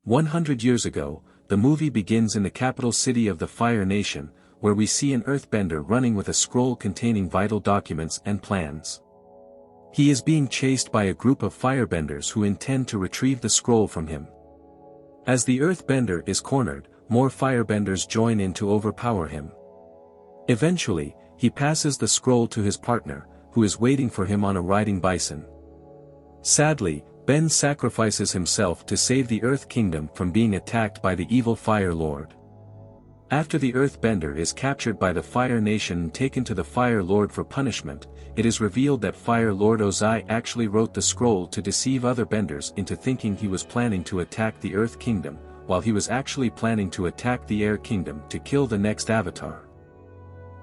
100 years ago, the movie begins in the capital city of the Fire Nation, where we see an earthbender running with a scroll containing vital documents and plans. He is being chased by a group of firebenders who intend to retrieve the scroll from him. As the earthbender is cornered, more firebenders join in to overpower him. Eventually, he passes the scroll to his partner, who is waiting for him on a riding bison. Sadly, Ben sacrifices himself to save the Earth Kingdom from being attacked by the evil Fire Lord. After the Earthbender is captured by the Fire Nation and taken to the Fire Lord for punishment, it is revealed that Fire Lord Ozai actually wrote the scroll to deceive other benders into thinking he was planning to attack the Earth Kingdom, while he was actually planning to attack the Air Kingdom to kill the next avatar.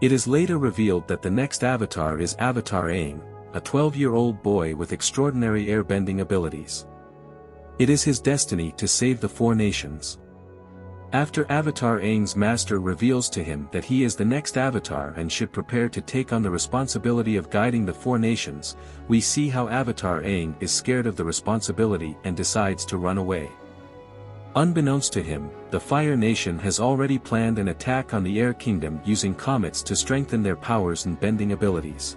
It is later revealed that the next avatar is Avatar Aang, a 12-year-old boy with extraordinary airbending abilities. It is his destiny to save the four nations. After Avatar Aang's master reveals to him that he is the next avatar and should prepare to take on the responsibility of guiding the four nations, we see how Avatar Aang is scared of the responsibility and decides to run away. Unbeknownst to him, the Fire Nation has already planned an attack on the Air Kingdom using comets to strengthen their powers and bending abilities.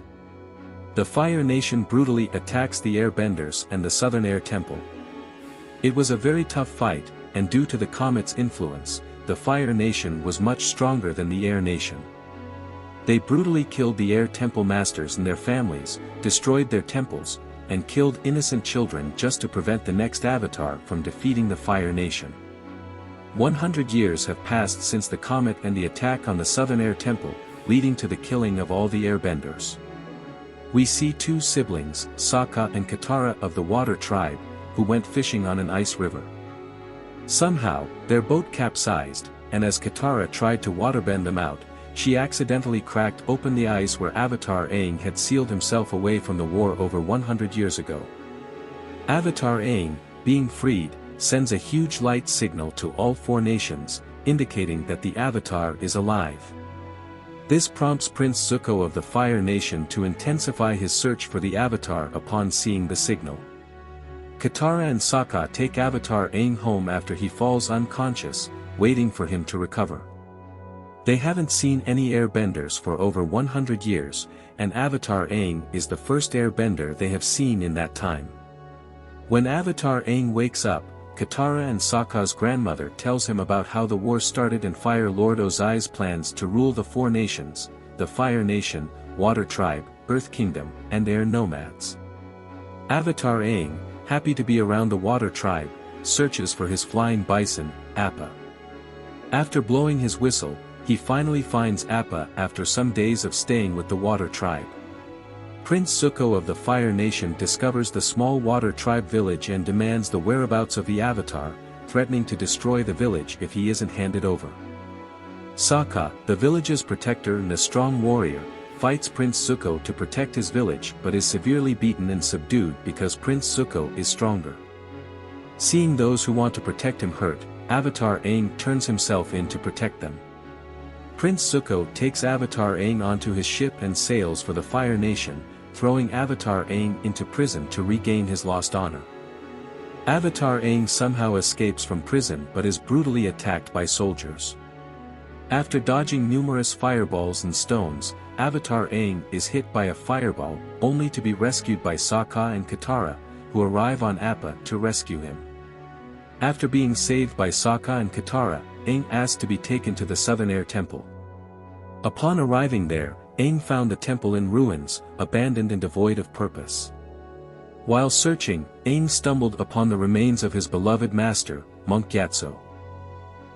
The Fire Nation brutally attacks the Airbenders and the Southern Air Temple. It was a very tough fight, and due to the comet's influence, the Fire Nation was much stronger than the Air Nation. They brutally killed the Air Temple Masters and their families, destroyed their temples, and killed innocent children just to prevent the next avatar from defeating the Fire Nation. 100 years have passed since the comet and the attack on the Southern Air Temple, leading to the killing of all the Airbenders. We see two siblings, Sokka and Katara of the Water Tribe, who went fishing on an ice river. Somehow, their boat capsized, and as Katara tried to waterbend them out, she accidentally cracked open the ice where Avatar Aang had sealed himself away from the war over 100 years ago. Avatar Aang, being freed, sends a huge light signal to all four nations, indicating that the Avatar is alive. This prompts Prince Zuko of the Fire Nation to intensify his search for the Avatar upon seeing the signal. Katara and Sokka take Avatar Aang home after he falls unconscious, waiting for him to recover. They haven't seen any airbenders for over 100 years, and Avatar Aang is the first airbender they have seen in that time. When Avatar Aang wakes up, Katara and Sokka's grandmother tells him about how the war started and Fire Lord Ozai's plans to rule the four nations, the Fire Nation, Water Tribe, Earth Kingdom, and Air Nomads. Avatar Aang, happy to be around the Water Tribe, searches for his flying bison, Appa. After blowing his whistle, he finally finds Appa after some days of staying with the Water Tribe. Prince Zuko of the Fire Nation discovers the small Water Tribe village and demands the whereabouts of the Avatar, threatening to destroy the village if he isn't handed over. Sokka, the village's protector and a strong warrior, fights Prince Zuko to protect his village but is severely beaten and subdued because Prince Zuko is stronger. Seeing those who want to protect him hurt, Avatar Aang turns himself in to protect them. Prince Zuko takes Avatar Aang onto his ship and sails for the Fire Nation, throwing Avatar Aang into prison to regain his lost honor. Avatar Aang somehow escapes from prison but is brutally attacked by soldiers. After dodging numerous fireballs and stones, Avatar Aang is hit by a fireball, only to be rescued by Sokka and Katara, who arrive on Appa to rescue him. After being saved by Sokka and Katara, Aang asked to be taken to the Southern Air Temple. Upon arriving there, Aang found the temple in ruins, abandoned and devoid of purpose. While searching, Aang stumbled upon the remains of his beloved master, Monk Gyatso.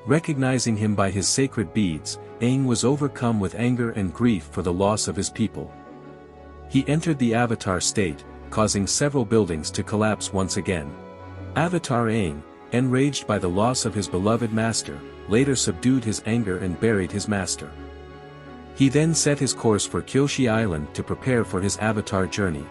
Recognizing him by his sacred beads, Aang was overcome with anger and grief for the loss of his people. He entered the Avatar state, causing several buildings to collapse once again. Avatar Aang, enraged by the loss of his beloved master, later subdued his anger and buried his master. He then set his course for Kyoshi Island to prepare for his Avatar journey.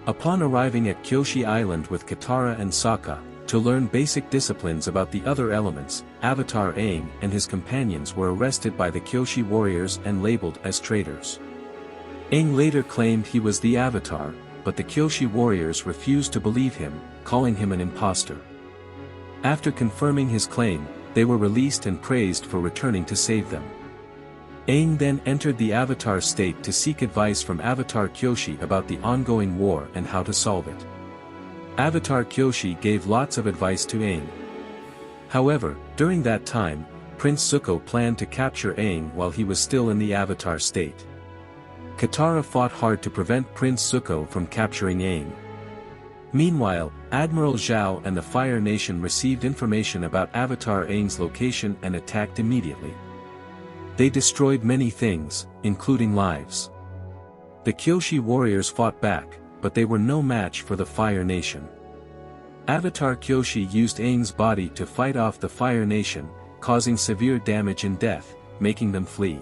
Upon arriving at Kyoshi Island with Katara and Sokka, to learn basic disciplines about the other elements, Avatar Aang and his companions were arrested by the Kyoshi warriors and labeled as traitors. Aang later claimed he was the Avatar, but the Kyoshi warriors refused to believe him, calling him an impostor. After confirming his claim, they were released and praised for returning to save them. Aang then entered the Avatar state to seek advice from Avatar Kyoshi about the ongoing war and how to solve it. Avatar Kyoshi gave lots of advice to Aang. However, during that time, Prince Zuko planned to capture Aang while he was still in the Avatar state. Katara fought hard to prevent Prince Zuko from capturing Aang. Meanwhile, Admiral Zhao and the Fire Nation received information about Avatar Aang's location and attacked immediately. They destroyed many things, including lives. The Kyoshi warriors fought back, but they were no match for the Fire Nation. Avatar Kyoshi used Aang's body to fight off the Fire Nation, causing severe damage and death, making them flee.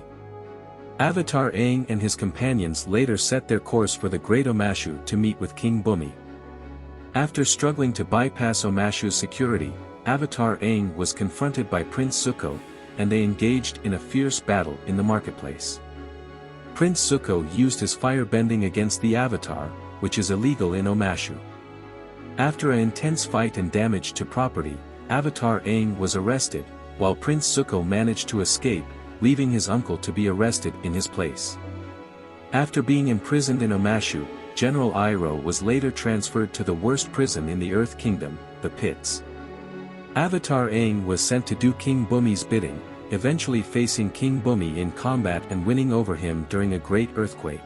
Avatar Aang and his companions later set their course for the Great Omashu to meet with King Bumi. After struggling to bypass Omashu's security, Avatar Aang was confronted by Prince Zuko, and they engaged in a fierce battle in the marketplace. Prince Zuko used his firebending against the Avatar, which is illegal in Omashu. After an intense fight and damage to property, Avatar Aang was arrested, while Prince Zuko managed to escape, leaving his uncle to be arrested in his place. After being imprisoned in Omashu, General Iroh was later transferred to the worst prison in the Earth Kingdom, the Pits. Avatar Aang was sent to do King Bumi's bidding, eventually facing King Bumi in combat and winning over him during a great earthquake.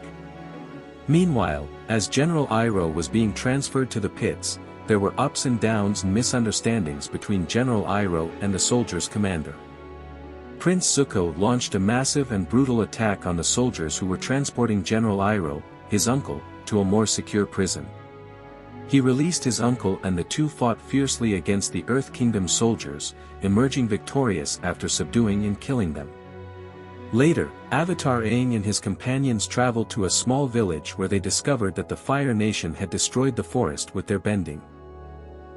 Meanwhile, as General Iroh was being transferred to the Pits, there were ups and downs and misunderstandings between General Iroh and the soldiers' commander. Prince Zuko launched a massive and brutal attack on the soldiers who were transporting General Iroh, his uncle, to a more secure prison. He released his uncle and the two fought fiercely against the Earth Kingdom soldiers, emerging victorious after subduing and killing them. Later, Avatar Aang and his companions traveled to a small village where they discovered that the Fire Nation had destroyed the forest with their bending.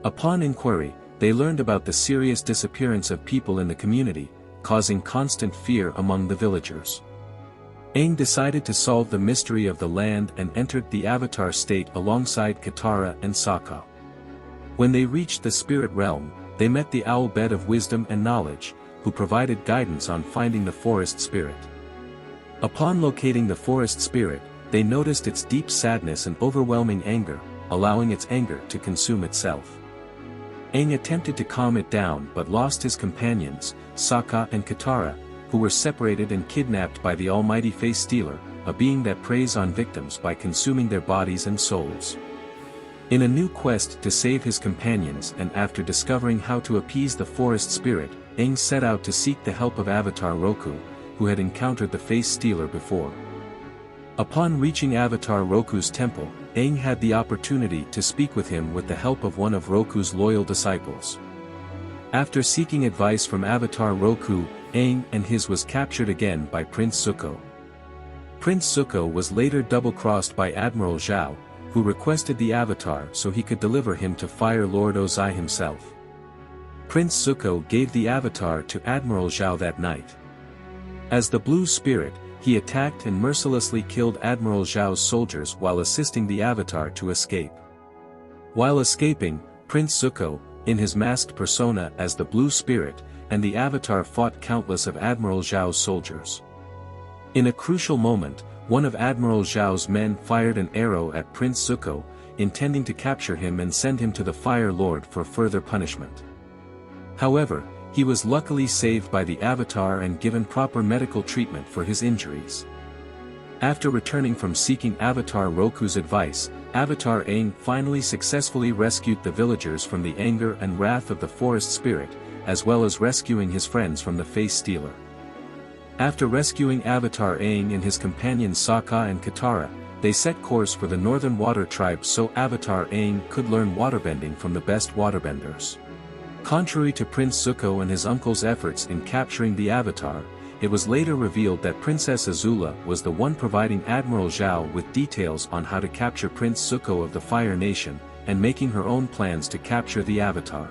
Upon inquiry, they learned about the serious disappearance of people in the community, causing constant fear among the villagers. Aang decided to solve the mystery of the land and entered the Avatar state alongside Katara and Sokka. When they reached the spirit realm, they met the Owl Bed of Wisdom and Knowledge, who provided guidance on finding the forest spirit. Upon locating the forest spirit, they noticed its deep sadness and overwhelming anger, allowing its anger to consume itself. Aang attempted to calm it down but lost his companions, Sokka and Katara, who were separated and kidnapped by the Almighty Face Stealer, a being that preys on victims by consuming their bodies and souls. In a new quest to save his companions and after discovering how to appease the forest spirit, Aang set out to seek the help of Avatar Roku, who had encountered the Face Stealer before. Upon reaching Avatar Roku's temple, Aang had the opportunity to speak with him with the help of one of Roku's loyal disciples. After seeking advice from Avatar Roku, Aang and his was captured again by Prince Zuko. Prince Zuko was later double-crossed by Admiral Zhao, who requested the Avatar so he could deliver him to Fire Lord Ozai himself. Prince Zuko gave the Avatar to Admiral Zhao that night. As the Blue Spirit, he attacked and mercilessly killed Admiral Zhao's soldiers while assisting the Avatar to escape. While escaping, Prince Zuko, in his masked persona as the Blue Spirit, and the Avatar fought countless of Admiral Zhao's soldiers. In a crucial moment, one of Admiral Zhao's men fired an arrow at Prince Zuko, intending to capture him and send him to the Fire Lord for further punishment. However, he was luckily saved by the Avatar and given proper medical treatment for his injuries. After returning from seeking Avatar Roku's advice, Avatar Aang finally successfully rescued the villagers from the anger and wrath of the forest spirit, as well as rescuing his friends from the Face Stealer. After rescuing Avatar Aang and his companions Sokka and Katara, they set course for the Northern Water Tribe so Avatar Aang could learn waterbending from the best waterbenders. Contrary to Prince Zuko and his uncle's efforts in capturing the Avatar, it was later revealed that Princess Azula was the one providing Admiral Zhao with details on how to capture Prince Zuko of the Fire Nation, and making her own plans to capture the Avatar.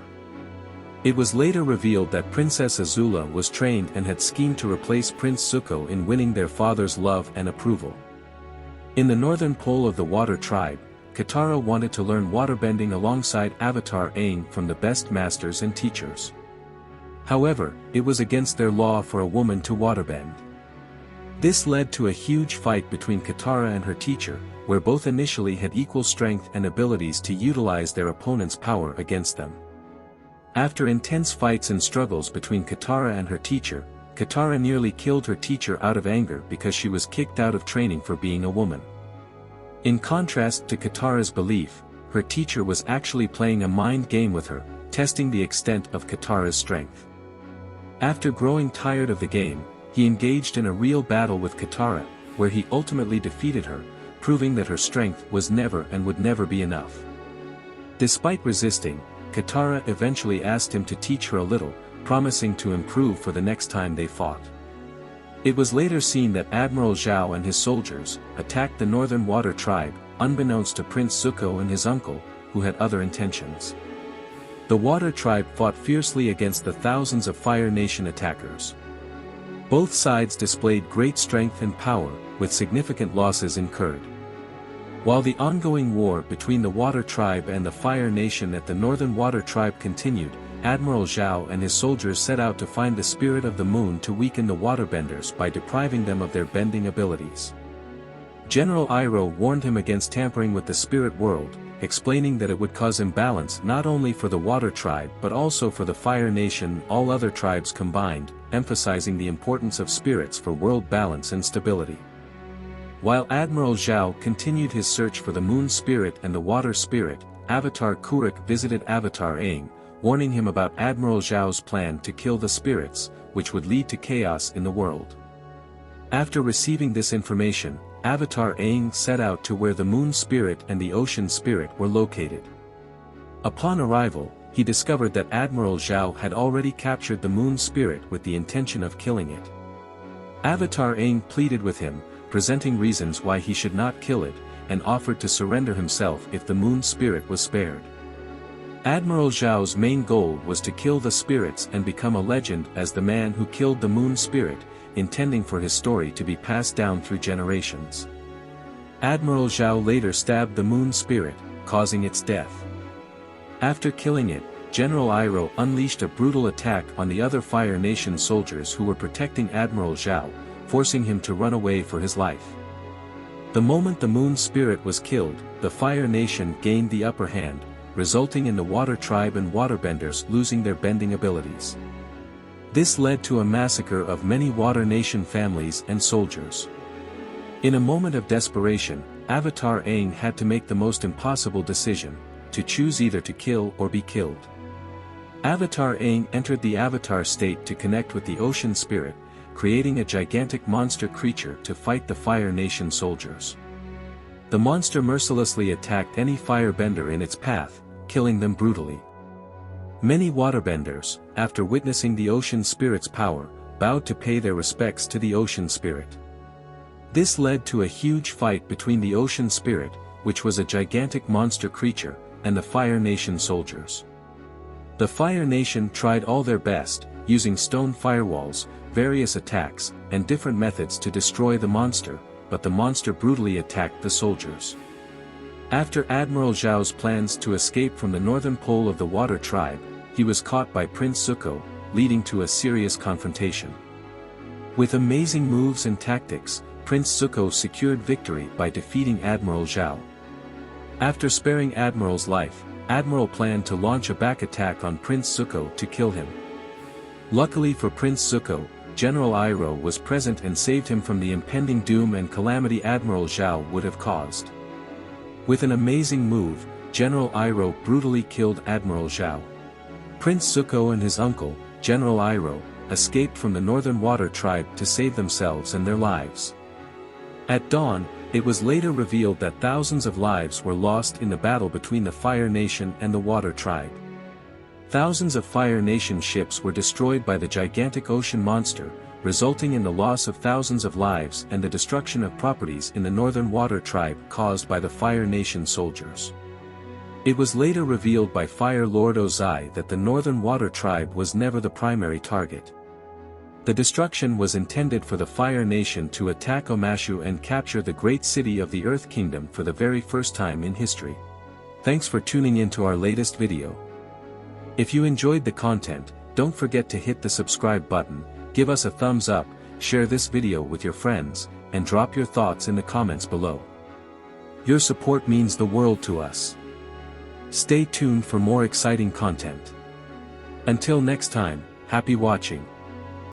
It was later revealed that Princess Azula was trained and had schemed to replace Prince Zuko in winning their father's love and approval. In the northern pole of the Water Tribe, Katara wanted to learn waterbending alongside Avatar Aang from the best masters and teachers. However, it was against their law for a woman to waterbend. This led to a huge fight between Katara and her teacher, where both initially had equal strength and abilities to utilize their opponent's power against them. After intense fights and struggles between Katara and her teacher, Katara nearly killed her teacher out of anger because she was kicked out of training for being a woman. In contrast to Katara's belief, her teacher was actually playing a mind game with her, testing the extent of Katara's strength. After growing tired of the game, he engaged in a real battle with Katara, where he ultimately defeated her, proving that her strength was never and would never be enough. Despite resisting, Katara eventually asked him to teach her a little, promising to improve for the next time they fought. It was later seen that Admiral Zhao and his soldiers attacked the Northern Water Tribe, unbeknownst to Prince Zuko and his uncle, who had other intentions. The Water Tribe fought fiercely against the thousands of Fire Nation attackers. Both sides displayed great strength and power, with significant losses incurred. While the ongoing war between the Water Tribe and the Fire Nation at the Northern Water Tribe continued, Admiral Zhao and his soldiers set out to find the spirit of the moon to weaken the waterbenders by depriving them of their bending abilities. General Iroh warned him against tampering with the spirit world, explaining that it would cause imbalance not only for the Water Tribe but also for the Fire Nation and all other tribes combined, emphasizing the importance of spirits for world balance and stability. While Admiral Zhao continued his search for the moon spirit and the water spirit, Avatar Kuruk visited Avatar Aang, warning him about Admiral Zhao's plan to kill the spirits, which would lead to chaos in the world. After receiving this information, Avatar Aang set out to where the moon spirit and the ocean spirit were located. Upon arrival, he discovered that Admiral Zhao had already captured the moon spirit with the intention of killing it. Avatar Aang pleaded with him, presenting reasons why he should not kill it, and offered to surrender himself if the moon spirit was spared. Admiral Zhao's main goal was to kill the spirits and become a legend as the man who killed the moon spirit, intending for his story to be passed down through generations. Admiral Zhao later stabbed the moon spirit, causing its death. After killing it, General Iroh unleashed a brutal attack on the other Fire Nation soldiers who were protecting Admiral Zhao, forcing him to run away for his life. The moment the moon spirit was killed, the Fire Nation gained the upper hand, resulting in the Water Tribe and Waterbenders losing their bending abilities. This led to a massacre of many Water Nation families and soldiers. In a moment of desperation, Avatar Aang had to make the most impossible decision, to choose either to kill or be killed. Avatar Aang entered the Avatar state to connect with the ocean spirit, creating a gigantic monster creature to fight the Fire Nation soldiers. The monster mercilessly attacked any firebender in its path, killing them brutally. Many waterbenders, after witnessing the ocean spirit's power, vowed to pay their respects to the ocean spirit. This led to a huge fight between the ocean spirit, which was a gigantic monster creature, and the Fire Nation soldiers. The Fire Nation tried all their best, using stone firewalls, various attacks, and different methods to destroy the monster, but the monster brutally attacked the soldiers. After Admiral Zhao's plans to escape from the northern pole of the Water Tribe, he was caught by Prince Zuko, leading to a serious confrontation. With amazing moves and tactics, Prince Zuko secured victory by defeating Admiral Zhao. After sparing Admiral's life, Admiral planned to launch a back attack on Prince Zuko to kill him. Luckily for Prince Zuko, General Iroh was present and saved him from the impending doom and calamity Admiral Zhao would have caused. With an amazing move, General Iroh brutally killed Admiral Zhao. Prince Zuko and his uncle, General Iroh, escaped from the Northern Water Tribe to save themselves and their lives. At dawn, it was later revealed that thousands of lives were lost in the battle between the Fire Nation and the Water Tribe. Thousands of Fire Nation ships were destroyed by the gigantic ocean monster, resulting in the loss of thousands of lives and the destruction of properties in the Northern Water Tribe caused by the Fire Nation soldiers. It was later revealed by Fire Lord Ozai that the Northern Water Tribe was never the primary target. The destruction was intended for the Fire Nation to attack Omashu and capture the great city of the Earth Kingdom for the very first time in history. Thanks for tuning in to our latest video. If you enjoyed the content, don't forget to hit the subscribe button, give us a thumbs up, share this video with your friends, and drop your thoughts in the comments below. Your support means the world to us. Stay tuned for more exciting content. Until next time, happy watching.